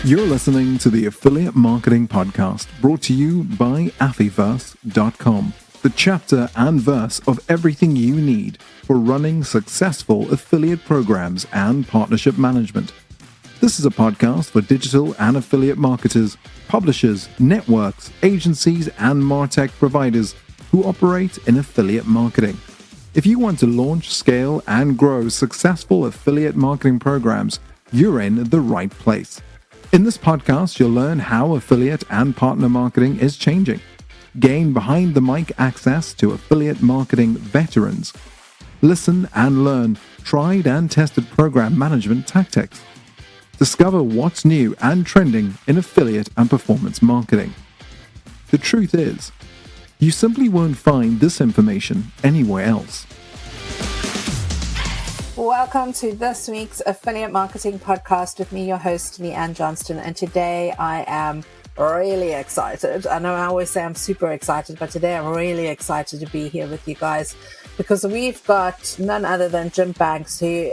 You're listening to the Affiliate Marketing Podcast, brought to you by Affyverse.com, the chapter and verse of everything you need for running successful affiliate programs and partnership management. This is a podcast for digital and affiliate marketers, publishers, networks, agencies, and MarTech providers who operate in affiliate marketing. If you want to launch, scale, and grow successful affiliate marketing programs, you're in the right place. In this podcast, you'll learn how affiliate and partner marketing is changing, gain behind the mic access to affiliate marketing veterans, listen and learn tried and tested program management tactics, discover what's new and trending in affiliate and performance marketing. The truth is, you simply won't find this information anywhere else. Welcome to this week's Affiliate Marketing Podcast with me, your host, Leanne Johnston. And today I am really excited. I know I always say I'm super excited, but today I'm really excited to be here with you guys because we've got none other than Jim Banks, who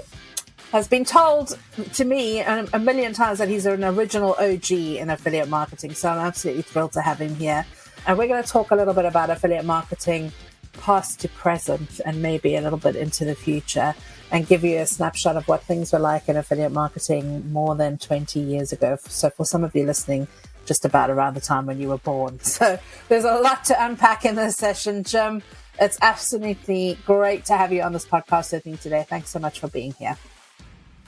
has been told to me a million times that he's an original OG in affiliate marketing. So I'm absolutely thrilled to have him here. And we're going to talk a little bit about affiliate marketing past to present and maybe a little bit into the future, and give you a snapshot of what things were like in affiliate marketing more than 20 years ago. So for some of you listening, just about around the time when you were born. So there's a lot to unpack in this session. Jim, it's absolutely great to have you on this podcast with me today. Thanks so much for being here.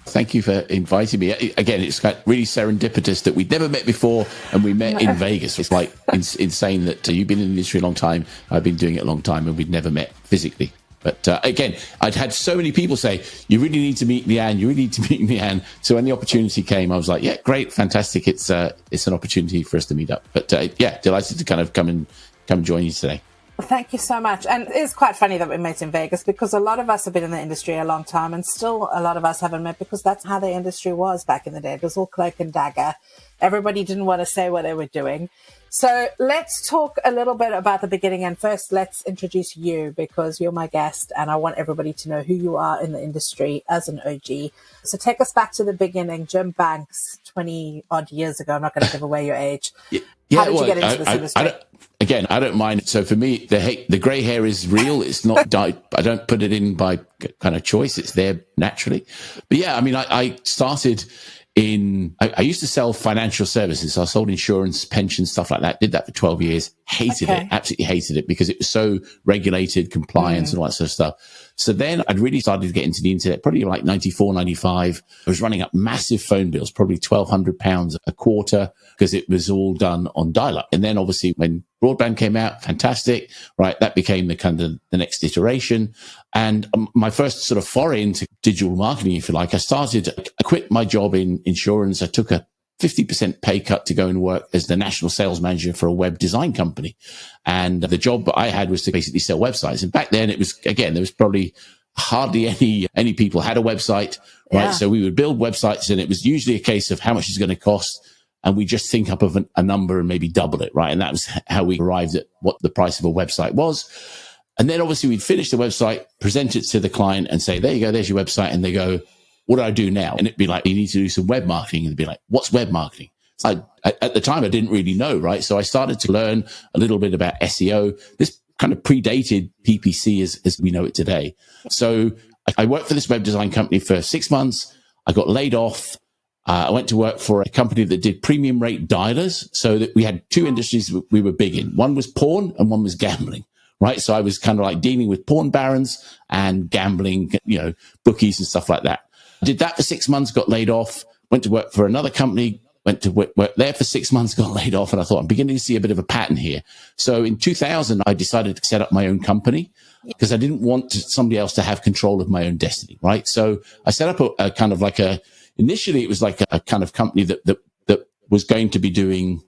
Thank you for inviting me. Again, it's really serendipitous that we'd never met before and we met in Vegas. It's like insane that you've been in the industry a long time. I've been doing it a long time and we'd never met physically. But again, I'd had so many people say, you really need to meet Leanne. You really need to meet Leanne. So when the opportunity came, I was like, yeah, great, fantastic. It's an opportunity for us to meet up. But yeah, delighted to kind of come join you today. Thank you so much. And it's quite funny that we met in Vegas because a lot of us have been in the industry a long time and still a lot of us haven't met because that's how the industry was back in the day. It was all cloak and dagger. Everybody didn't want to say what they were doing. So let's talk a little bit about the beginning. And first, let's introduce you because you're my guest and I want everybody to know who you are in the industry as an OG. So take us back to the beginning. Jim Banks, 20 odd years ago. I'm not going to give away your age. How did you get into this industry? I don't mind. So for me, the gray hair is real. It's not, I don't put it in by kind of choice. It's there naturally. But yeah, I mean, I started I used to sell financial services. So I sold insurance, pensions, stuff like that. Did that for 12 years. Hated it. Absolutely hated it because it was so regulated, compliance and all that sort of stuff. So then I'd really started to get into the internet, probably like 94, 95. I was running up massive phone bills, probably £1,200 a quarter because it was all done on dial-up. And then obviously when broadband came out, fantastic, right? That became the kind of the next iteration. And my first sort of foray into digital marketing, if you like, I quit my job in insurance. I took a 50% pay cut to go and work as the national sales manager for a web design company. And the job I had was to basically sell websites. And back then it was, again, there was probably hardly any people had a website, right? Yeah. So we would build websites and it was usually a case of how much it's going to cost. And we just think up of a number and maybe double it, right? And that was how we arrived at what the price of a website was. And then obviously we'd finish the website, present it to the client and say, there you go, there's your website. And they go, what do I do now? And it'd be like, you need to do some web marketing. And it'd be like, what's web marketing? So at the time, I didn't really know, right? So I started to learn a little bit about SEO. This kind of predated PPC as we know it today. So I worked for this web design company for 6 months. I got laid off. I went to work for a company that did premium rate dialers, so that we had two industries we were big in. One was porn and one was gambling, right? So I was kind of like dealing with porn barons and gambling, bookies and stuff like that. I did that for 6 months, got laid off, went to work for another company, went to work there for 6 months, got laid off. And I thought, I'm beginning to see a bit of a pattern here. So in 2000, I decided to set up my own company because I didn't want somebody else to have control of my own destiny, right? So I set up a kind of like initially it was like a kind of company that was going to be doing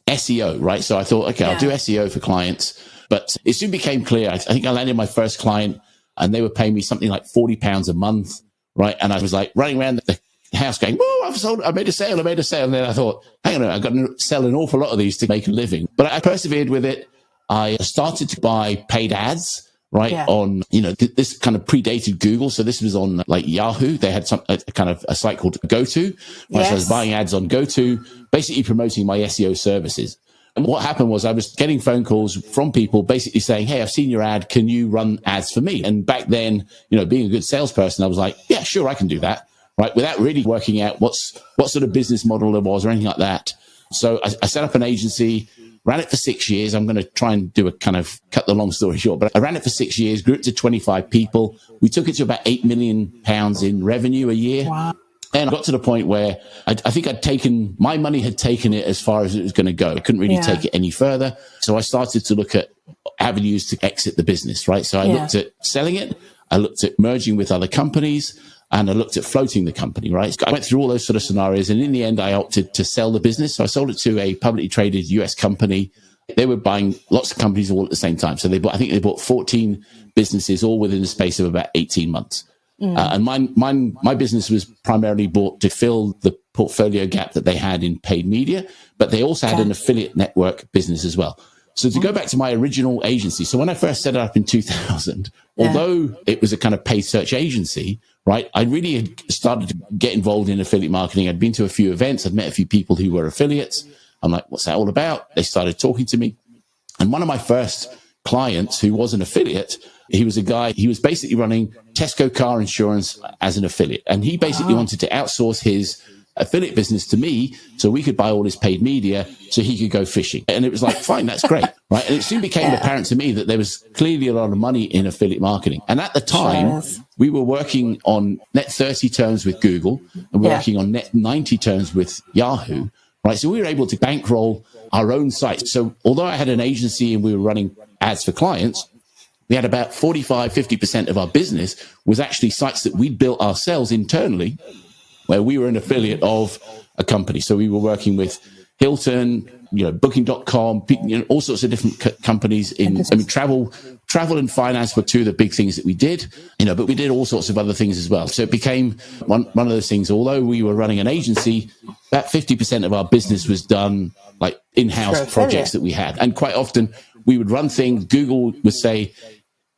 SEO, right? So I thought, okay, I'll do SEO for clients, but it soon became clear. I think I landed my first client and they were paying me something like £40 a month, right? And I was like running around the house going, whoa, I made a sale. And then I thought, hang on a minute, I've got to sell an awful lot of these to make a living. But I persevered with it. I started to buy paid ads right? On, this kind of predated Google. So this was on like Yahoo. They had a kind of a site called GoTo. Right? So I was buying ads on GoTo, basically promoting my SEO services. And what happened was I was getting phone calls from people basically saying, hey, I've seen your ad. Can you run ads for me? And back then, being a good salesperson, I was like, yeah, sure, I can do that. Right. Without really working out what sort of business model there was or anything like that. So I set up an agency, ran it for 6 years. I'm going to try and do a kind of cut the long story short, but I ran it for 6 years, grew it to 25 people. We took it to about £8 million in revenue a year. Wow. And I got to the point where I think my money had taken it as far as it was going to go. I couldn't really take it any further. So I started to look at avenues to exit the business, right? So I looked at selling it. I looked at merging with other companies. And I looked at floating the company, right? I went through all those sort of scenarios. And in the end, I opted to sell the business. So I sold it to a publicly traded US company. They were buying lots of companies all at the same time. So I think they bought 14 businesses all within the space of about 18 months. And my business was primarily bought to fill the portfolio gap that they had in paid media, but they also had an affiliate network business as well. So to go back to my original agency, so when I first set it up in 2000, although it was a kind of paid search agency, right, I really had started to get involved in affiliate marketing. I'd been to a few events. I'd met a few people who were affiliates. I'm like, what's that all about? They started talking to me. And one of my first clients who was an affiliate, he was basically running Tesco car insurance as an affiliate. And he basically wanted to outsource his affiliate business to me so we could buy all his paid media so he could go fishing. And it was like, fine, that's great. Right. And it soon became apparent to me that there was clearly a lot of money in affiliate marketing. And at the time, we were working on net 30 terms with Google and working on net 90 terms with Yahoo. Right. So we were able to bankroll our own site. So although I had an agency and we were running ads for clients, we had about 50% of our business was actually sites that we'd built ourselves internally, where we were an affiliate of a company. So we were working with Hilton, Booking.com, all sorts of different companies travel and finance were two of the big things that we did, but we did all sorts of other things as well. So it became one of those things, although we were running an agency, about 50% of our business was done like in-house projects that we had. And quite often we would run things. Google would say,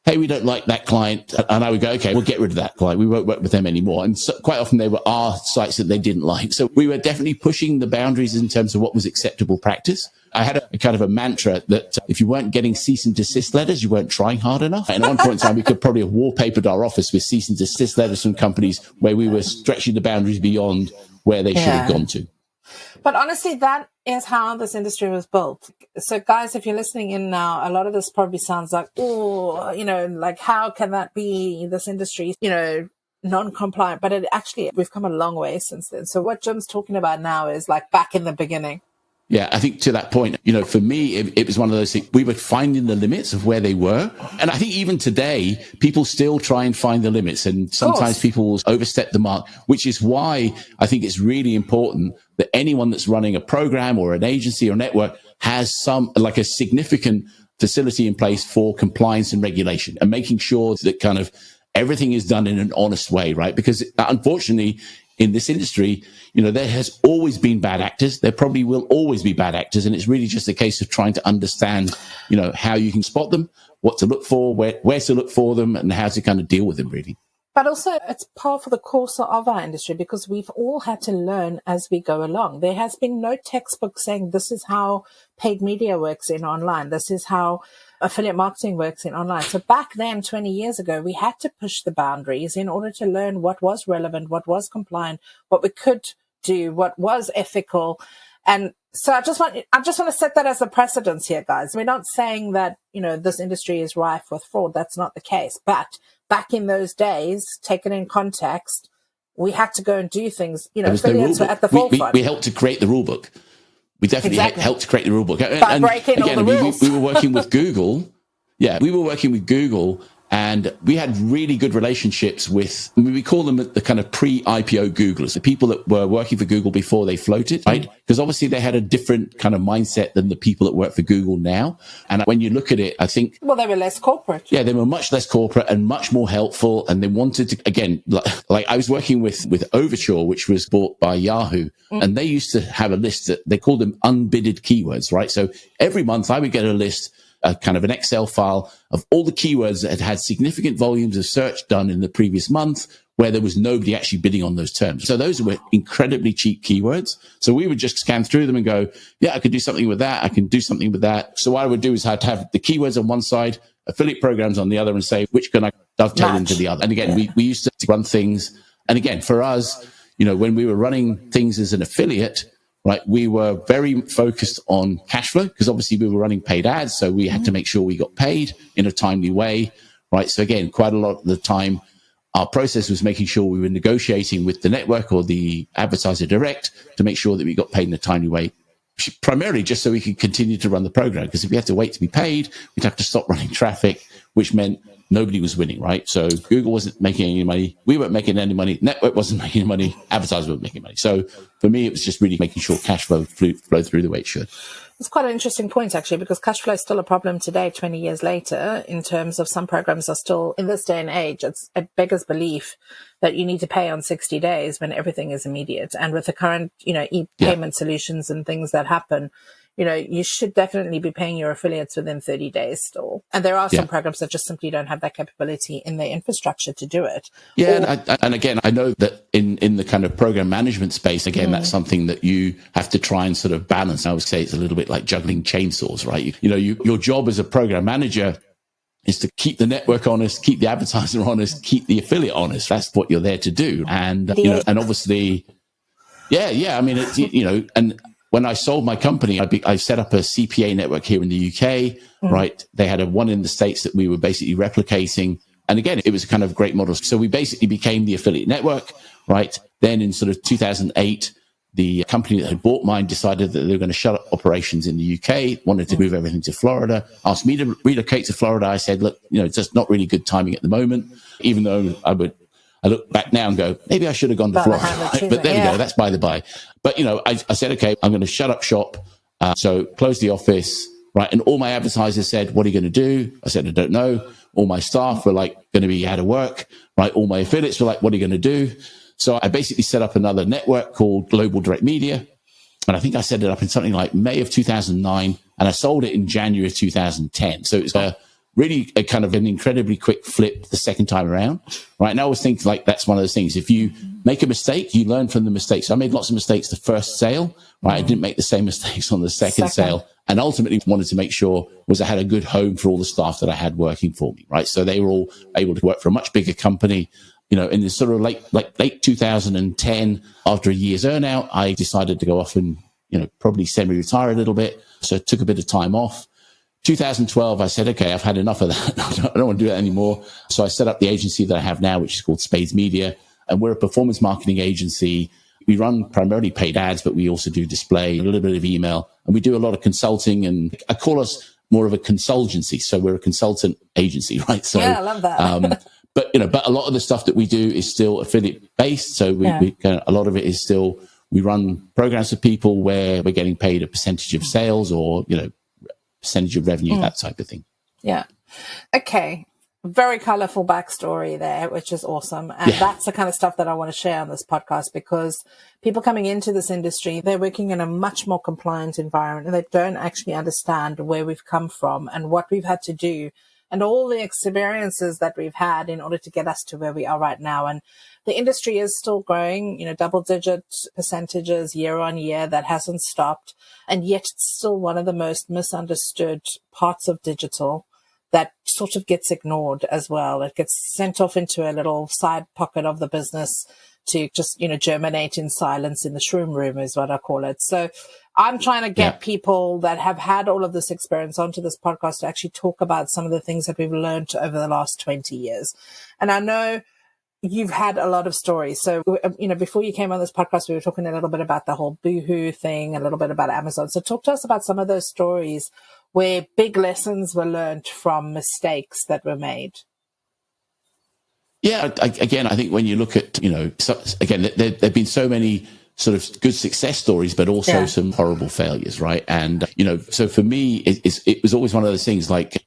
hey, we don't like that client. And I would go, okay, we'll get rid of that client. We won't work with them anymore. And so quite often they were our sites that they didn't like. So we were definitely pushing the boundaries in terms of what was acceptable practice. I had a kind of a mantra that if you weren't getting cease and desist letters, you weren't trying hard enough. And at one point in time, we could probably have wallpapered our office with cease and desist letters from companies where we were stretching the boundaries beyond where they should have gone to. But honestly, that is how this industry was built. So guys, if you're listening in now, a lot of this probably sounds like, oh, like how can that be this industry, non-compliant? But we've come a long way since then. So what Jim's talking about now is like back in the beginning. Yeah, I think to that point, for me, it was one of those things. We were finding the limits of where they were. And I think even today, people still try and find the limits. And sometimes people will overstep the mark, which is why I think it's really important that anyone that's running a program or an agency or network has a significant facility in place for compliance and regulation and making sure that kind of everything is done in an honest way, right? Because unfortunately, in this industry, there has always been bad actors. There probably will always be bad actors. And it's really just a case of trying to understand, how you can spot them, what to look for, where to look for them, and how to kind of deal with them, really. But also it's par for the course of our industry because we've all had to learn as we go along. There has been no textbook saying this is how paid media works in online. This is how affiliate marketing works in online. So back then, 20 years ago, we had to push the boundaries in order to learn what was relevant, what was compliant, what we could do, what was ethical. And so I just want to set that as a precedence here, guys. We're not saying that, this industry is rife with fraud. That's not the case. But back in those days, taken in context, we had to go and do things, affiliates were at the forefront. We helped to create the rule book. We definitely helped to create the rule book. By breaking all the rules. We were working with Google. Yeah, we were working with Google, and we had really good relationships with, we call them the kind of pre-IPO Googlers, the people that were working for Google before they floated, right? Because obviously they had a different kind of mindset than the people that work for Google now. And when you look at it, I think... Well, they were less corporate. Yeah, they were much less corporate and much more helpful. And they wanted to, again, like I was working with Overture, which was bought by Yahoo. And they used to have a list that they called them unbidded keywords, right? So every month I would get a list a kind of an Excel file of all the keywords that had significant volumes of search done in the previous month, where there was nobody actually bidding on those terms. So those were incredibly cheap keywords. So we would just scan through them and go, yeah, I could do something with that. I can do something with that. So what I would do is I'd have the keywords on one side, affiliate programs on the other, and say, which can I dovetail into the other? And again, we used to run things. And again, for us, when we were running things as an affiliate, right, we were very focused on cash flow because obviously we were running paid ads. So we had to make sure we got paid in a timely way, right? So again, quite a lot of the time, our process was making sure we were negotiating with the network or the advertiser direct to make sure that we got paid in a timely way, primarily just so we could continue to run the program. Because if we had to wait to be paid, we'd have to stop running traffic, which meant nobody was winning, right? So Google wasn't making any money. We weren't making any money. Network wasn't making any money. Advertisers weren't making money. So for me, it was just really making sure cash flow flowed through the way it should. It's quite an interesting point, actually, because cash flow is still a problem today, 20 years later, in terms of some programs are still, in this day and age, it's a beggar's belief that you need to pay on 60 days when everything is immediate. And with the current, e-payment solutions and things that happen, you should definitely be paying your affiliates within 30 days still. And there are some programs that just simply don't have that capability in their infrastructure to do it. Yeah. And again, I know that in the kind of program management space, again, that's something that you have to try and sort of balance. I would say it's a little bit like juggling chainsaws, right? Your job as a program manager is to keep the network honest, keep the advertiser honest, keep the affiliate honest. That's what you're there to do. And, and obviously, I mean, and when I sold my company, I set up a CPA network here in the UK, right? They had one in the States that we were basically replicating. And again, it was a kind of great model. So we basically became the affiliate network, right? Then in sort of 2008, the company that had bought mine decided that they were going to shut up operations in the UK, wanted to move everything to Florida, asked me to relocate to Florida. I said, look, it's just not really good timing at the moment, even though I look back now and go, maybe I should have gone to Florida. Right? But there we go. That's by the by. But, I said, okay, I'm going to shut up shop. So close the office, right? And all my advertisers said, what are you going to do? I said, I don't know. All my staff were like going to be out of work, right? All my affiliates were like, what are you going to do? So I basically set up another network called Global Direct Media. And I think I set it up in something like May of 2009 and I sold it in January of 2010. So it's really a kind of an incredibly quick flip the second time around, right? And I always think like that's one of those things. If you make a mistake, you learn from the mistakes. So I made lots of mistakes the first sale, right? I didn't make the same mistakes on the second sale. And ultimately wanted to make sure I had a good home for all the staff that I had working for me, right? So they were all able to work for a much bigger company. In the sort of late 2010, after a year's earnout, I decided to go off and, probably semi-retire a little bit. So I took a bit of time off. 2012, I said, okay, I've had enough of that. I don't want to do that anymore. So I set up the agency that I have now, which is called Spades Media. And we're a performance marketing agency. We run primarily paid ads, but we also do display, a little bit of email. And we do a lot of consulting. And I call us more of a consultancy. So we're a consultant agency, right? So, I love that. But a lot of the stuff that we do is still affiliate based. So a lot of it is still, we run programs for people where we're getting paid a percentage of sales or, percentage of revenue, that type of thing. Yeah. Okay. Very colorful backstory there, which is awesome. And that's the kind of stuff that I want to share on this podcast because people coming into this industry, they're working in a much more compliant environment and they don't actually understand where we've come from and what we've had to do and all the experiences that we've had in order to get us to where we are right now. And the industry is still growing, double-digit percentages year on year. That hasn't stopped. And yet it's still one of the most misunderstood parts of digital that sort of gets ignored as well. It gets sent off into a little side pocket of the business to just, germinate in silence in the shroom room is what I call it. So I'm trying to get people that have had all of this experience onto this podcast to actually talk about some of the things that we've learned over the last 20 years. And I know you've had a lot of stories. So, before you came on this podcast, we were talking a little bit about the whole Boohoo thing, a little bit about Amazon. So talk to us about some of those stories where big lessons were learned from mistakes that were made. Yeah, again, I think when you look at, again, there have been so many sort of good success stories, but also some horrible failures, right? And, so for me, it was always one of those things like,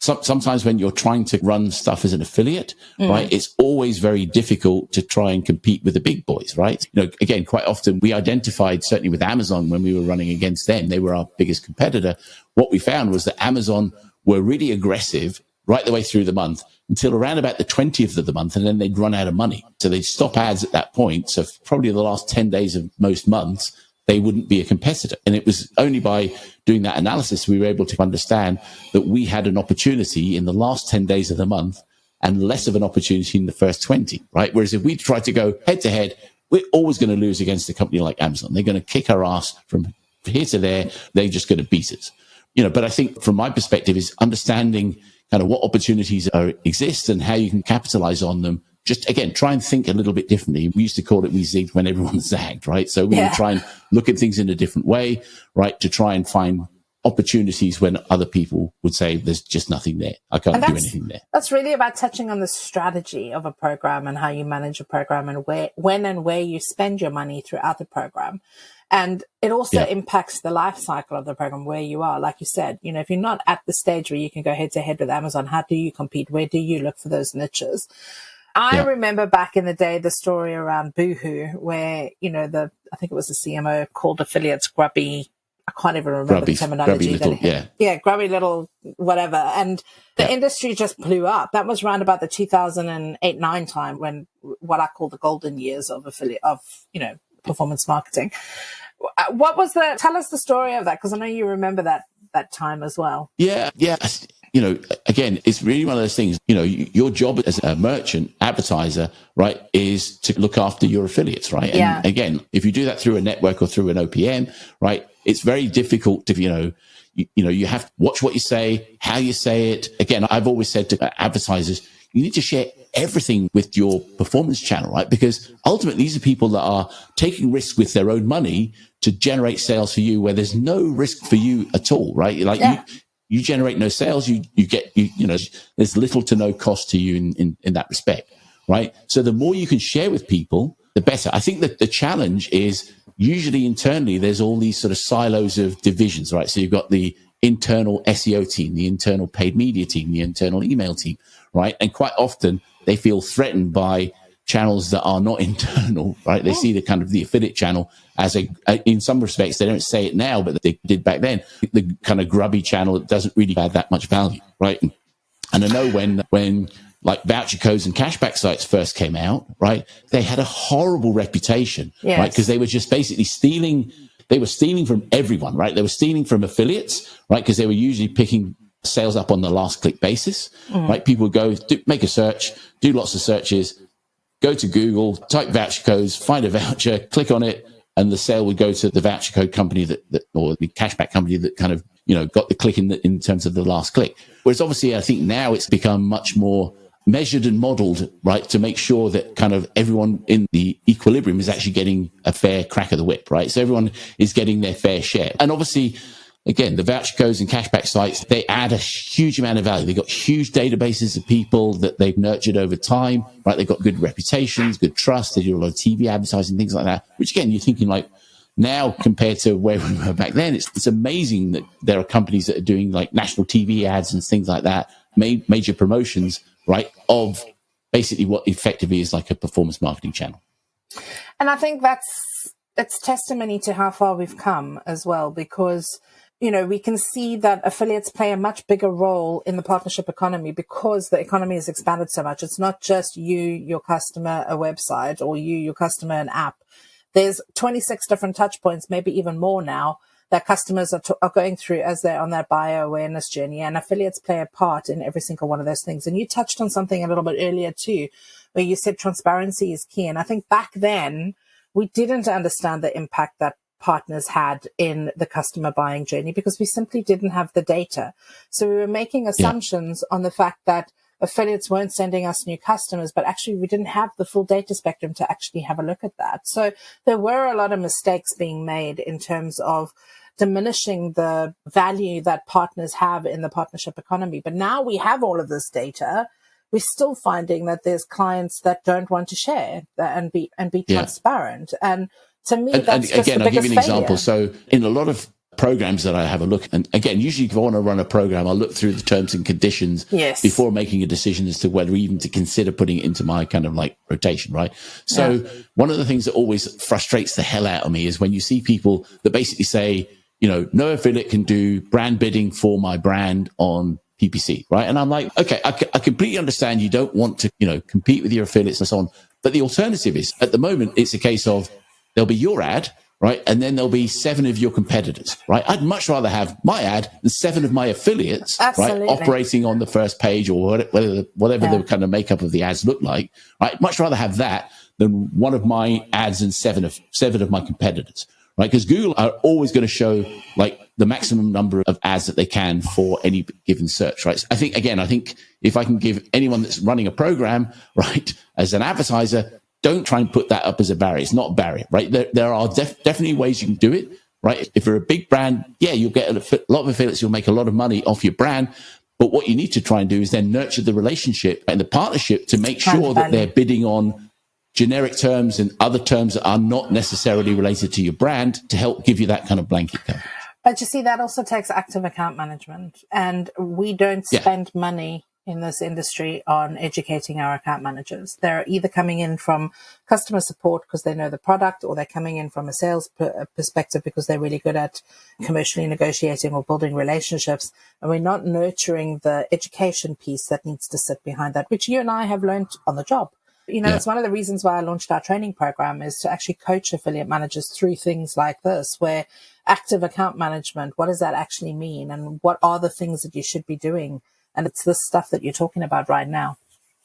sometimes when you're trying to run stuff as an affiliate, right, it's always very difficult to try and compete with the big boys, right? Again, quite often we identified, certainly with Amazon, when we were running against them, they were our biggest competitor. What we found was that Amazon were really aggressive right the way through the month until around about the 20th of the month, and then they'd run out of money. So they'd stop ads at that point. So probably the last 10 days of most months, they wouldn't be a competitor. And it was only by doing that analysis we were able to understand that we had an opportunity in the last 10 days of the month and less of an opportunity in the first 20, right? Whereas if we try to go head to head, we're always going to lose against a company like Amazon. They're going to kick our ass from here to there. They're just going to beat us. But I think from my perspective is understanding kind of what opportunities exist and how you can capitalize on them. Just, again, try and think a little bit differently. We used to call it we zigged when everyone zagged, right? So we would try and look at things in a different way, right? To try and find opportunities when other people would say there's just nothing there. I can't do anything there. That's really about touching on the strategy of a program and how you manage a program and when and where you spend your money throughout the program. And it also impacts the life cycle of the program where you are. Like you said, if you're not at the stage where you can go head to head with Amazon, how do you compete? Where do you look for those niches? I remember back in the day, the story around Boohoo, where, I think it was the CMO called affiliates grubby. I can't even remember the terminology. Grubby little whatever. And the industry just blew up. That was around about the 2008-9 time, when what I call the golden years of performance marketing. Tell us the story of that, because I know you remember that time as well. Yeah. Again, it's really one of those things, your job as a merchant advertiser, right, is to look after your affiliates, right? And again, if you do that through a network or through an OPM, right, it's very difficult to, you have to watch what you say, how you say it. Again, I've always said to advertisers, you need to share everything with your performance channel, right? Because ultimately these are people that are taking risks with their own money to generate sales for you where there's no risk for you at all, right? You generate no sales, you get, there's little to no cost to you in that respect, right? So the more you can share with people, the better. I think that the challenge is usually internally, there's all these sort of silos of divisions, right? So you've got the internal SEO team, the internal paid media team, the internal email team, right? And quite often they feel threatened by channels that are not internal, right? They see the kind of the affiliate channel as in some respects, they don't say it now, but they did back then, the kind of grubby channel that doesn't really add that much value, right? And I know when like voucher codes and cashback sites first came out, right? They had a horrible reputation, right? Because they were just basically stealing from everyone, right? They were stealing from affiliates, right? Because they were usually picking sales up on the last click basis, right? People would go make a search, do lots of searches, go to Google, type voucher codes, find a voucher, click on it, and the sale would go to the voucher code company that or the cashback company that kind of, got the click in terms of the last click. Whereas obviously I think now it's become much more measured and modeled, right? To make sure that kind of everyone in the equilibrium is actually getting a fair crack of the whip, right? So everyone is getting their fair share. And obviously, again, the voucher codes and cashback sites, they add a huge amount of value. They've got huge databases of people that they've nurtured over time, right? They've got good reputations, good trust. They do a lot of TV advertising, things like that, which again, you're thinking like now compared to where we were back then, it's amazing that there are companies that are doing like national TV ads and things like that, major promotions, right? Of basically what effectively is like a performance marketing channel. And I think it's testimony to how far we've come as well, because we can see that affiliates play a much bigger role in the partnership economy because the economy has expanded so much. It's not just you, your customer, a website, or you, your customer, an app. There's 26 different touch points, maybe even more now, that customers are going through as they're on that buyer awareness journey, and affiliates play a part in every single one of those things. And you touched on something a little bit earlier too, where you said transparency is key. And I think back then we didn't understand the impact that partners had in the customer buying journey because we simply didn't have the data. So we were making assumptions on the fact that affiliates weren't sending us new customers, but actually we didn't have the full data spectrum to actually have a look at that. So there were a lot of mistakes being made in terms of diminishing the value that partners have in the partnership economy. But now we have all of this data. We're still finding that there's clients that don't want to share and be transparent. And to me, that's just again, the I'll give biggest you an failure. example. So in a lot of programs that I have a look. And again, usually if I want to run a program, I'll look through the terms and conditions before making a decision as to whether even to consider putting it into my kind of like rotation, right? So one of the things that always frustrates the hell out of me is when you see people that basically say, no affiliate can do brand bidding for my brand on PPC, right? And I'm like, okay, I completely understand you don't want to, compete with your affiliates and so on. But the alternative is, at the moment, it's a case of there'll be your ad, right? And then there'll be 7 of your competitors, right? I'd much rather have my ad than 7 of my affiliates, right? Operating on the first page or whatever the kind of makeup of the ads look like, right? Much rather have that than one of my ads and 7 of my competitors, right? Because Google are always going to show like the maximum number of ads that they can for any given search, right? So I think if I can give anyone that's running a program, right, as an advertiser, don't try and put that up as a barrier. It's not a barrier, right? There are definitely ways you can do it, right? If you're a big brand, you'll get a lot of affiliates. You'll make a lot of money off your brand. But what you need to try and do is then nurture the relationship and the partnership to make sure that they're bidding on generic terms and other terms that are not necessarily related to your brand to help give you that kind of blanket coverage. But you see, that also takes active account management. And we don't spend money in this industry on educating our account managers. They're either coming in from customer support because they know the product, or they're coming in from a sales perspective because they're really good at commercially negotiating or building relationships. And we're not nurturing the education piece that needs to sit behind that, which you and I have learned on the job. It's one of the reasons why I launched our training program, is to actually coach affiliate managers through things like this, where active account management, what does that actually mean? And what are the things that you should be doing? And it's this stuff that you're talking about right now.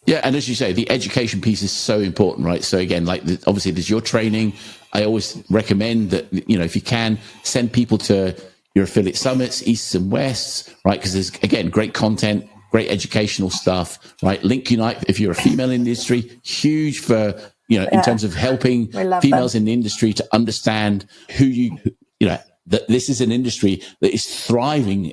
Yeah. And as you say, the education piece is so important, right? So again, like obviously there's your training. I always recommend that, if you can, send people to your affiliate summits, Easts and Wests, right? Because there's, again, great content, great educational stuff, right? Link Unite, if you're a female in the industry, huge for, in terms of helping females in the industry to understand that this is an industry that is thriving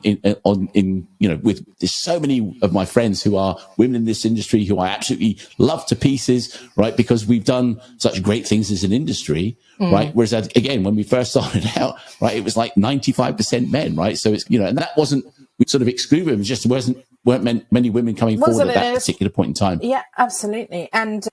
with there's so many of my friends who are women in this industry who I absolutely love to pieces, right? Because we've done such great things as an industry, right? Whereas again, when we first started out, right, it was like 95% men, right? So it's, and that wasn't, we sort of excluded them. It just weren't many women coming forward at that particular point in time. Yeah, absolutely. And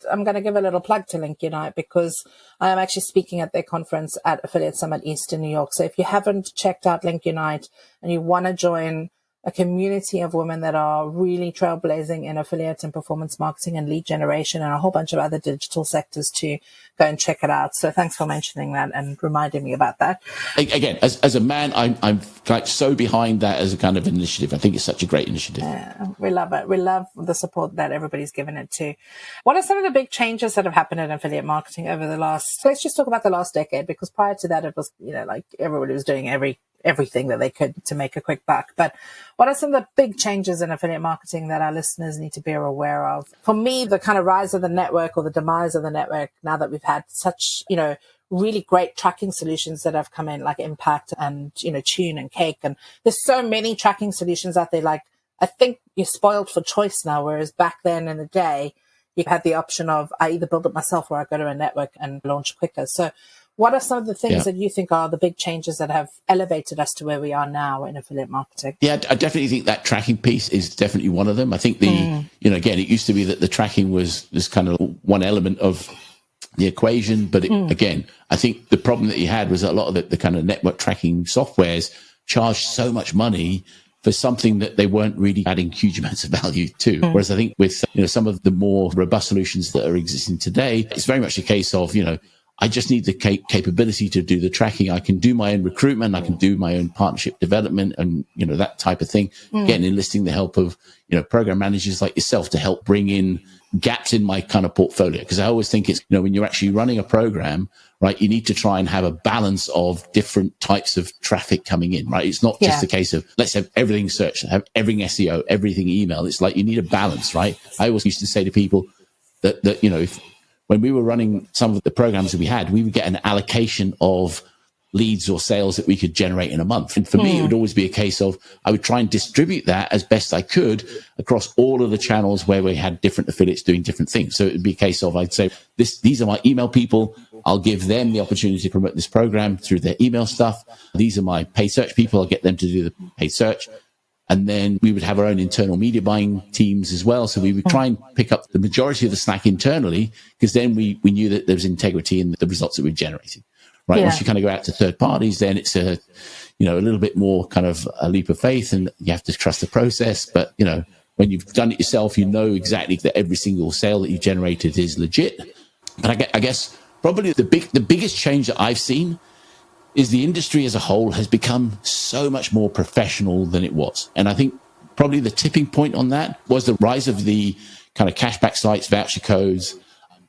I'm going to give a little plug to Link Unite, because I am actually speaking at their conference at Affiliate Summit East in New York. So if you haven't checked out Link Unite and you want to join a community of women that are really trailblazing in affiliate and performance marketing and lead generation and a whole bunch of other digital sectors, to go and check it out. So thanks for mentioning that and reminding me about that. Again, as a man, I'm like so behind that as a kind of initiative. I think it's such a great initiative. Yeah, we love it. We love the support that everybody's given it to. What are some of the big changes that have happened in affiliate marketing over let's just talk about the last decade, because prior to that, it was, like everybody was doing everything that they could to make a quick buck. But what are some of the big changes in affiliate marketing that our listeners need to be aware of? For me, the kind of rise of the network or the demise of the network, now that we've had such, really great tracking solutions that have come in, like Impact and, Tune and Cake. And there's so many tracking solutions out there. Like, I think you're spoiled for choice now, whereas back then in the day, you had the option of, I either build it myself or I go to a network and launch quicker. So what are some of the things that you think are the big changes that have elevated us to where we are now in affiliate marketing? Yeah, I definitely think that tracking piece is definitely one of them. I think again, it used to be that the tracking was this kind of one element of the equation. But again, I think the problem that you had was that a lot of the kind of network tracking softwares charged so much money for something that they weren't really adding huge amounts of value to. Whereas I think with some of the more robust solutions that are existing today, it's very much a case of, I just need the capability to do the tracking. I can do my own recruitment. I can do my own partnership development and, that type of thing. Again, enlisting the help of, program managers like yourself to help bring in gaps in my kind of portfolio. Because I always think it's, when you're actually running a program, right, you need to try and have a balance of different types of traffic coming in, right? It's not just a case of let's have everything search, have everything SEO, everything email. It's like you need a balance, right? I always used to say to people that if when we were running some of the programs that we had, we would get an allocation of leads or sales that we could generate in a month. And for me, it would always be a case of I would try and distribute that as best I could across all of the channels where we had different affiliates doing different things. So it would be a case of I'd say these are my email people, I'll give them the opportunity to promote this program through their email stuff. These are my paid search people. I'll get them to do the paid search. And then we would have our own internal media buying teams as well. So we would try and pick up the majority of the slack internally, because then we knew that there was integrity in the results that we've generated. Right. Yeah. Once you kind of go out to third parties, then it's a little bit more kind of a leap of faith, and you have to trust the process. But, when you've done it yourself, you know exactly that every single sale that you've generated is legit. But I guess probably the biggest change that I've seen is the industry as a whole has become so much more professional than it was. And I think probably the tipping point on that was the rise of the kind of cashback sites, voucher codes,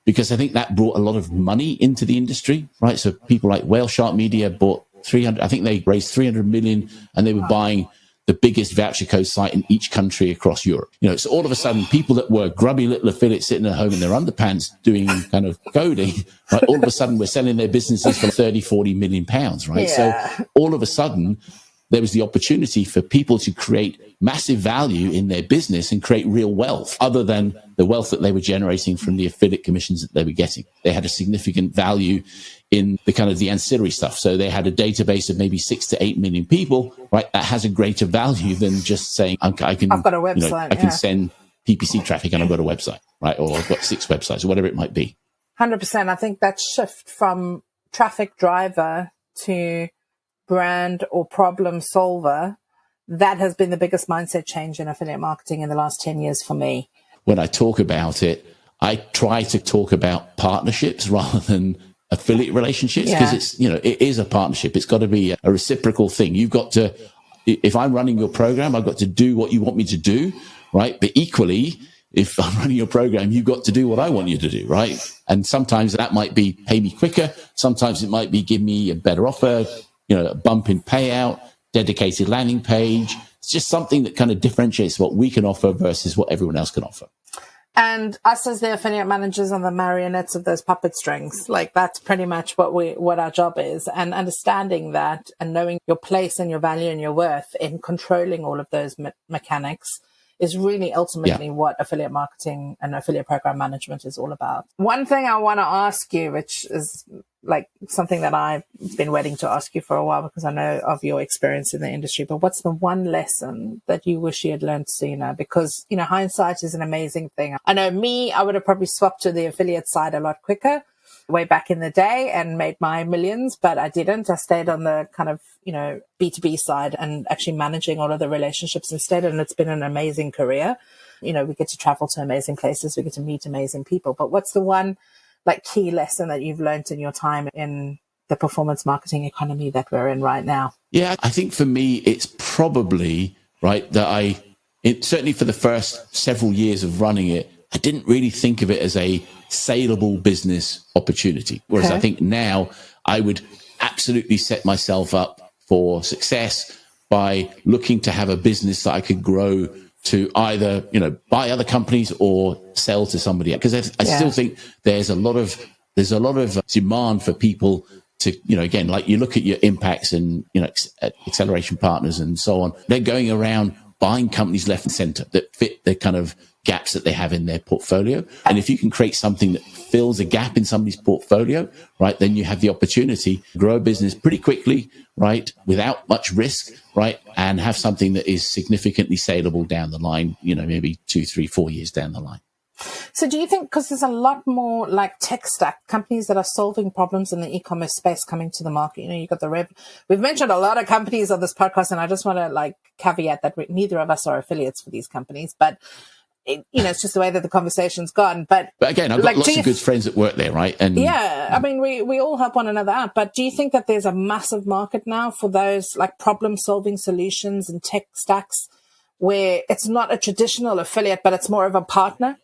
because I think that brought a lot of money into the industry, right? So people like Whale Shark Media bought 300, I think they raised 300 million, and they were buying the biggest voucher code site in each country across Europe. So all of a sudden, people that were grubby little affiliates sitting at home in their underpants doing kind of coding, right? All of a sudden, we're selling their businesses for 30, 40 million pounds, right? Yeah. So all of a sudden, there was the opportunity for people to create massive value in their business and create real wealth, other than the wealth that they were generating from the affiliate commissions that they were getting. They had a significant value in the kind of the ancillary stuff. So they had a database of maybe 6 to 8 million people, right? That has a greater value than just saying, I've got a website. I can send PPC traffic and I've got a website, right? Or I've got 6 websites or whatever it might be. 100%. I think that shift from traffic driver to brand or problem solver, that has been the biggest mindset change in affiliate marketing in the last 10 years for me. When I talk about it, I try to talk about partnerships rather than affiliate relationships, because it's, it is a partnership. It's got to be a reciprocal thing. You've got to, if I'm running your program, I've got to do what you want me to do, right? But equally, if I'm running your program, you've got to do what I want you to do, right? And sometimes that might be pay me quicker. Sometimes it might be give me a better offer, a bump in payout, dedicated landing page. It's just something that kind of differentiates what we can offer versus what everyone else can offer. And us as the affiliate managers are the marionettes of those puppet strings. Like, that's pretty much what our job is. And understanding that and knowing your place and your value and your worth in controlling all of those mechanics is really ultimately what affiliate marketing and affiliate program management is all about. One thing I want to ask you, which is like something that I've been waiting to ask you for a while because I know of your experience in the industry, but what's the one lesson that you wish you had learned sooner? Because, hindsight is an amazing thing. I know I would have probably swapped to the affiliate side a lot quicker way back in the day and made my millions, but I didn't. I stayed on the kind of, B2B side and actually managing all of the relationships instead. And it's been an amazing career. We get to travel to amazing places. We get to meet amazing people. But what's the one key lesson that you've learned in your time in the performance marketing economy that we're in right now? Yeah, I think for me, it's probably right that certainly for the first several years of running it, I didn't really think of it as a saleable business opportunity. Whereas I think now I would absolutely set myself up for success by looking to have a business that I could grow to either, buy other companies or sell to somebody else. Because I still think there's a lot of demand for people to, again, like you look at your impacts and, acceleration partners and so on, they're going around buying companies left and center that fit the kind of gaps that they have in their portfolio. And if you can create something that fills a gap in somebody's portfolio, right, then you have the opportunity to grow a business pretty quickly, right, without much risk, right, and have something that is significantly saleable down the line, maybe 2, 3, 4 years down the line. So do you think, because there's a lot more like tech stack companies that are solving problems in the e-commerce space coming to the market, you've got we've mentioned a lot of companies on this podcast, and I just want to caveat that neither of us are affiliates for these companies, but it's just the way that the conversation's gone. But again, I've got lots of good friends that work there, right? And I mean, we all help one another out. But do you think that there's a massive market now for those problem-solving solutions and tech stacks where it's not a traditional affiliate, but it's more of a partner?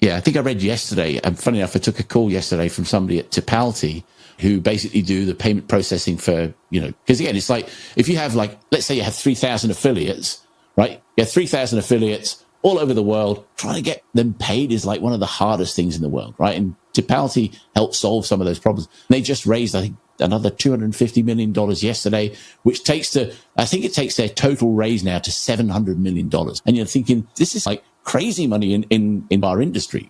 Yeah, I think I read yesterday, and funny enough, I took a call yesterday from somebody at Tipalti who basically do the payment processing for, because again, it's like, if you have let's say you have 3,000 affiliates, right? You have 3,000 affiliates all over the world. Trying to get them paid is one of the hardest things in the world, right? And Tipalti helped solve some of those problems. And they just raised, I think, another $250 million yesterday, which takes their total raise now to $700 million. And you're thinking, this is crazy money in our industry.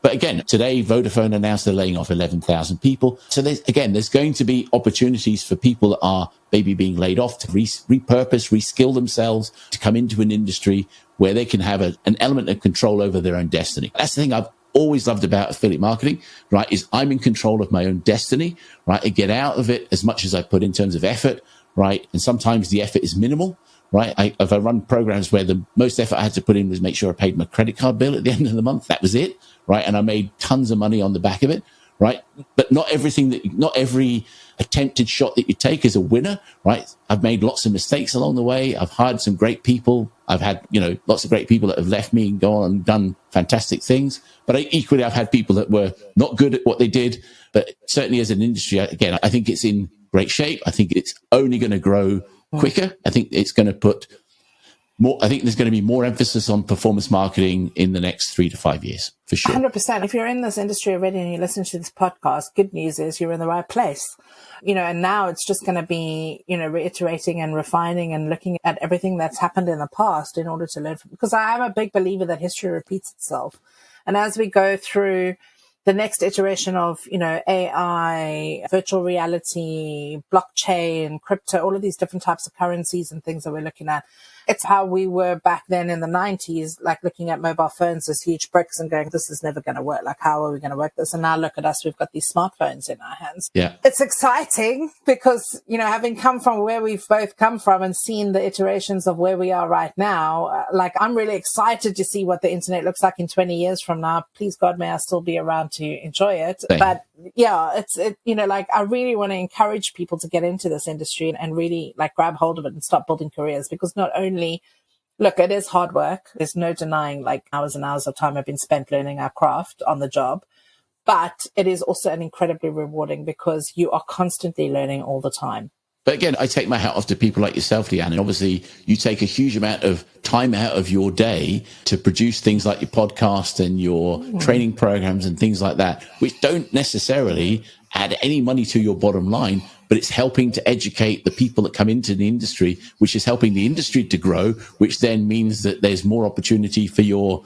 But again, today, Vodafone announced they're laying off 11,000 people. So there's going to be opportunities for people that are maybe being laid off to repurpose, reskill themselves, to come into an industry where they can have an element of control over their own destiny. That's the thing I've always loved about affiliate marketing, right, is I'm in control of my own destiny, right? I get out of it as much as I put in terms of effort, right? And sometimes the effort is minimal, right? If I run programs where the most effort I had to put in was make sure I paid my credit card bill at the end of the month, that was it, right? And I made tons of money on the back of it, right? But not every attempted shot that you take is a winner, right? I've made lots of mistakes along the way. I've hired some great people. I've had, lots of great people that have left me and gone and done fantastic things. But equally, I've had people that were not good at what they did. But certainly as an industry, again, I think it's in great shape. I think it's only going to grow quicker. I think it's going to put more, I think there's going to be more emphasis on performance marketing in the next 3 to 5 years, for sure. 100%. If you're in this industry already and you listen to this podcast, good news is you're in the right place. And now it's just going to be, reiterating and refining and looking at everything that's happened in the past in order to learn from, because I am a big believer that history repeats itself. And as we go through the next iteration of, AI, virtual reality, blockchain, crypto, all of these different types of currencies and things that we're looking at, it's how we were back then in the 90s, like looking at mobile phones as huge bricks and going, this is never going to work. Like, how are we going to work this? And now look at us, we've got these smartphones in our hands. Yeah. It's exciting because, having come from where we've both come from and seen the iterations of where we are right now, I'm really excited to see what the internet looks like in 20 years from now. Please God, may I still be around to enjoy it. Same. But yeah, I really want to encourage people to get into this industry and really grab hold of it and start building careers, because not only, look, it is hard work. There's no denying hours and hours of time have been spent learning our craft on the job, but it is also an incredibly rewarding because you are constantly learning all the time. But again, I take my hat off to people like yourself, Leanne. And obviously, you take a huge amount of time out of your day to produce things like your podcast and your training programs and things like that, which don't necessarily add any money to your bottom line, but it's helping to educate the people that come into the industry, which is helping the industry to grow, which then means that there's more opportunity for your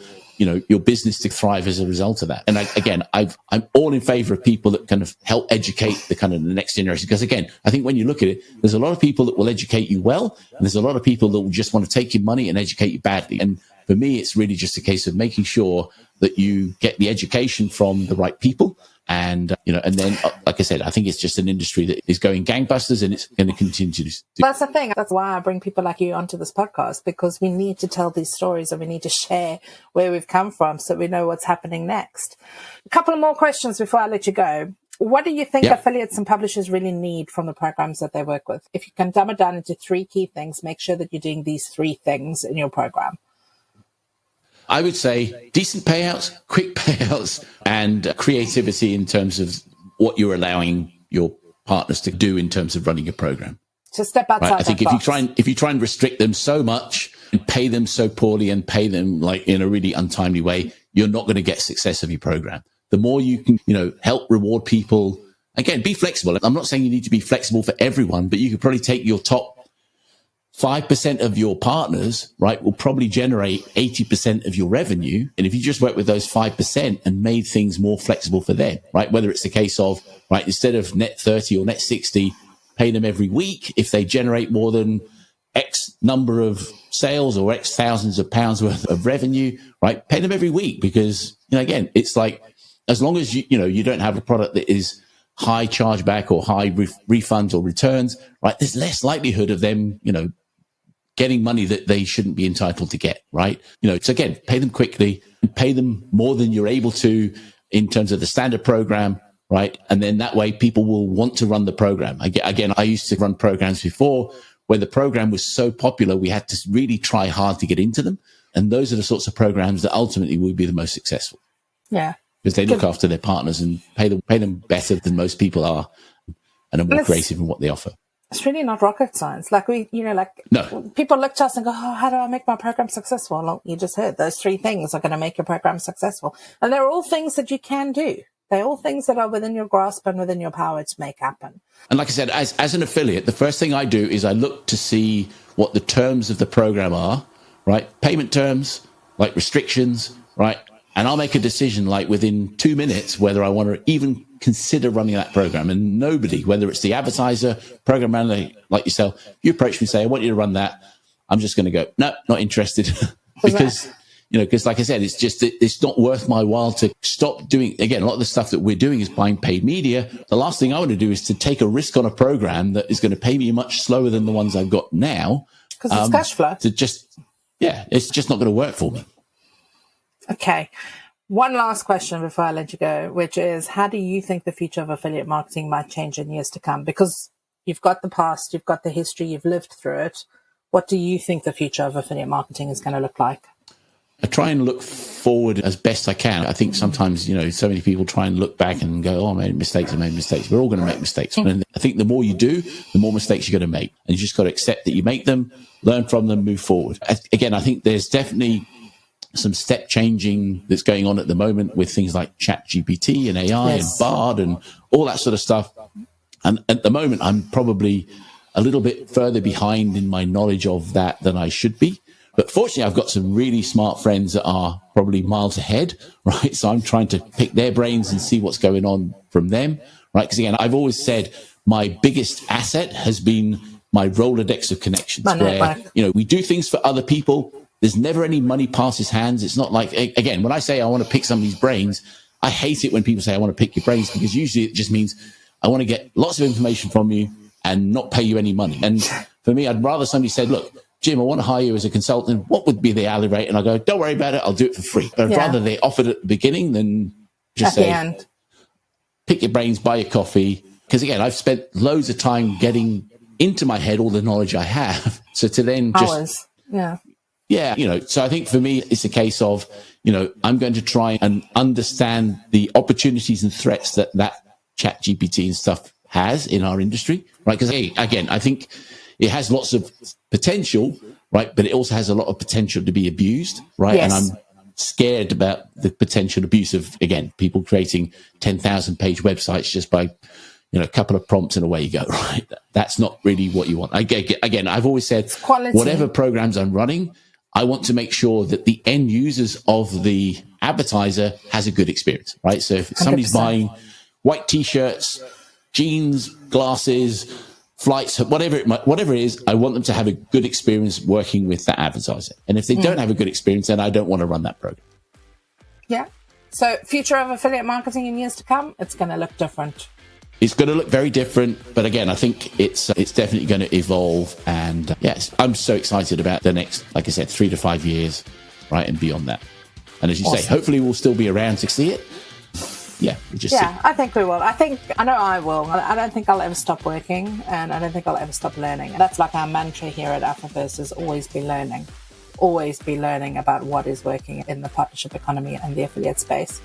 business to thrive as a result of that. And I'm all in favor of people that kind of help educate the next generation. Because again, I think when you look at it, there's a lot of people that will educate you well, and there's a lot of people that will just want to take your money and educate you badly. And for me, it's really just a case of making sure that you get the education from the right people. And, and then, like I said, I think it's just an industry that is going gangbusters, and it's going to continue to do. That's the thing. That's why I bring people like you onto this podcast, because we need to tell these stories and we need to share where we've come from so we know what's happening next. A couple of more questions before I let you go. What do you think affiliates and publishers really need from the programs that they work with? If you can dumb it down into 3 key things, make sure that you're doing these 3 things in your program. I would say decent payouts, quick payouts, and creativity in terms of what you're allowing your partners to do in terms of running your program. To step outside. Right? I think if you try and restrict them so much and pay them so poorly and pay them in a really untimely way, you're not going to get success of your program. The more you can, help reward people. Again, be flexible. I'm not saying you need to be flexible for everyone, but you could probably take your top 5% of your partners, right, will probably generate 80% of your revenue. And if you just work with those 5% and made things more flexible for them, right, whether it's the case of, right, instead of net 30 or net 60, pay them every week. If they generate more than X number of sales or X thousands of pounds worth of revenue, right, pay them every week. Because, again, it's as long as you don't have a product that is high chargeback or high refunds or returns, right, there's less likelihood of them, getting money that they shouldn't be entitled to get, right? So again, pay them quickly and pay them more than you're able to in terms of the standard program, right? And then that way people will want to run the program. Again, I used to run programs before where the program was so popular, we had to really try hard to get into them. And those are the sorts of programs that ultimately will be the most successful. Yeah. Because they look after their partners and pay them better than most people are and are more creative in what they offer. It's really not rocket science. No. People look to us and go, oh, how do I make my program successful? Well, you just heard those 3 things are going to make your program successful. And they're all things that you can do. They're all things that are within your grasp and within your power to make happen. And like I said, as an affiliate, the first thing I do is I look to see what the terms of the program are, right? Payment terms, like restrictions, right? and I'll make a decision like within 2 minutes whether I want to even consider running that program. And nobody, whether it's the advertiser, program manager like yourself, you approach me and say, I want you to run that. I'm just going to go, no, not interested. Because like I said, it's not worth my while to stop doing. Again, a lot of the stuff that we're doing is buying paid media. The last thing I want to do is to take a risk on a program that is going to pay me much slower than the ones I've got now. Because it's cash flow. It's just not going to work for me. Okay. One last question before I let you go, which is, how do you think the future of affiliate marketing might change in years to come? Because you've got the past, you've got the history, you've lived through it. What do you think the future of affiliate marketing is going to look like? I try and look forward as best I can. I think sometimes, so many people try and look back and go, oh, I made mistakes. We're all going to make mistakes. And I think the more you do, the more mistakes you're going to make. And you just got to accept that you make them, learn from them, move forward. Again, I think there's definitely some step changing that's going on at the moment with things like ChatGPT and AI and Bard and all that sort of stuff. And at the moment, I'm probably a little bit further behind in my knowledge of that than I should be. But fortunately, I've got some really smart friends that are probably miles ahead, right? So I'm trying to pick their brains and see what's going on from them, right? Because again, I've always said my biggest asset has been my Rolodex of connections, where, we do things for other people. There's never any money passes hands. It's not like, again, when I say I want to pick somebody's brains, I hate it when people say I want to pick your brains, because usually it just means I want to get lots of information from you and not pay you any money. And for me, I'd rather somebody said, look, Jim, I want to hire you as a consultant. What would be the hourly rate? And I go, don't worry about it. I'll do it for free. But I'd rather they offered at the beginning than just say, pick your brains, buy your coffee. Because again, I've spent loads of time getting into my head all the knowledge I have. So to then just... so I think for me, it's a case of, I'm going to try and understand the opportunities and threats that ChatGPT and stuff has in our industry, right? Because again, I think it has lots of potential, right? But it also has a lot of potential to be abused, right? Yes. And I'm scared about the potential abuse of, again, people creating 10,000 page websites just by, a couple of prompts and away you go, right? That's not really what you want. Again, I've always said, whatever programs I'm running, I want to make sure that the end users of the advertiser has a good experience, right? So if somebody's 100%. Buying white t-shirts, jeans, glasses, flights, whatever it is, I want them to have a good experience working with that advertiser. And if they don't have a good experience, then I don't want to run that program. Yeah. So future of affiliate marketing in years to come, it's going to look different. It's going to look very different, but again, I think it's definitely going to evolve. And yes, I'm so excited about the next, like I said, 3 to 5 years, right, and beyond that. And as you say, hopefully we'll still be around to see it. Yeah, I think we will. I know I will. I don't think I'll ever stop working, and I don't think I'll ever stop learning. And that's like our mantra here at Afiverse, is always be learning. Always be learning about what is working in the partnership economy and the affiliate space.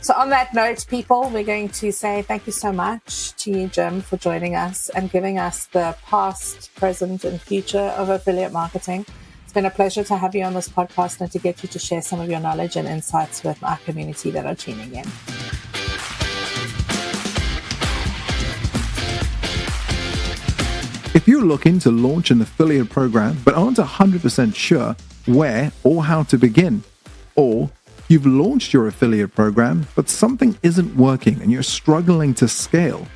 So on that note, people, we're going to say thank you so much to you, Jim, for joining us and giving us the past, present, and future of affiliate marketing. It's been a pleasure to have you on this podcast and to get you to share some of your knowledge and insights with our community that are tuning in. If you're looking to launch an affiliate program but aren't 100% sure where or how to begin, or you've launched your affiliate program but something isn't working and you're struggling to scale,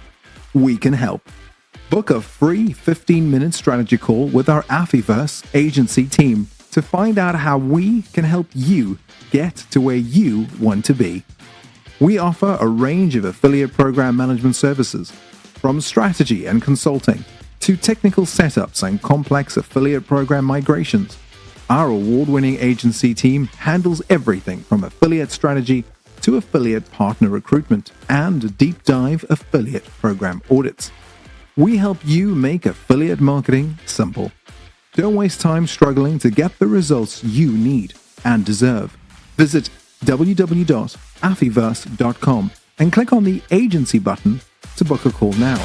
we can help. Book a free 15-minute strategy call with our Afiverse agency team to find out how we can help you get to where you want to be. We offer a range of affiliate program management services, from strategy and consulting to technical setups and complex affiliate program migrations. Our award-winning agency team handles everything from affiliate strategy to affiliate partner recruitment and deep dive affiliate program audits. We help you make affiliate marketing simple. Don't waste time struggling to get the results you need and deserve. Visit www.afiverse.com and click on the agency button to book a call now.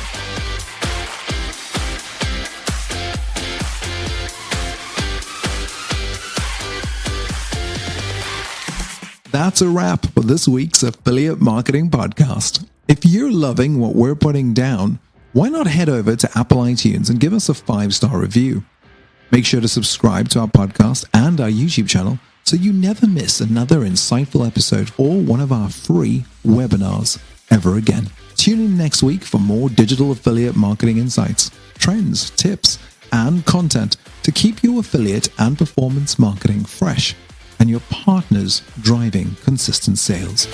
That's a wrap for this week's Affiliate Marketing Podcast. If you're loving what we're putting down, why not head over to Apple iTunes and give us a 5-star review? Make sure to subscribe to our podcast and our YouTube channel so you never miss another insightful episode or one of our free webinars ever again. Tune in next week for more digital affiliate marketing insights, trends, tips, and content to keep your affiliate and performance marketing fresh and your partners driving consistent sales.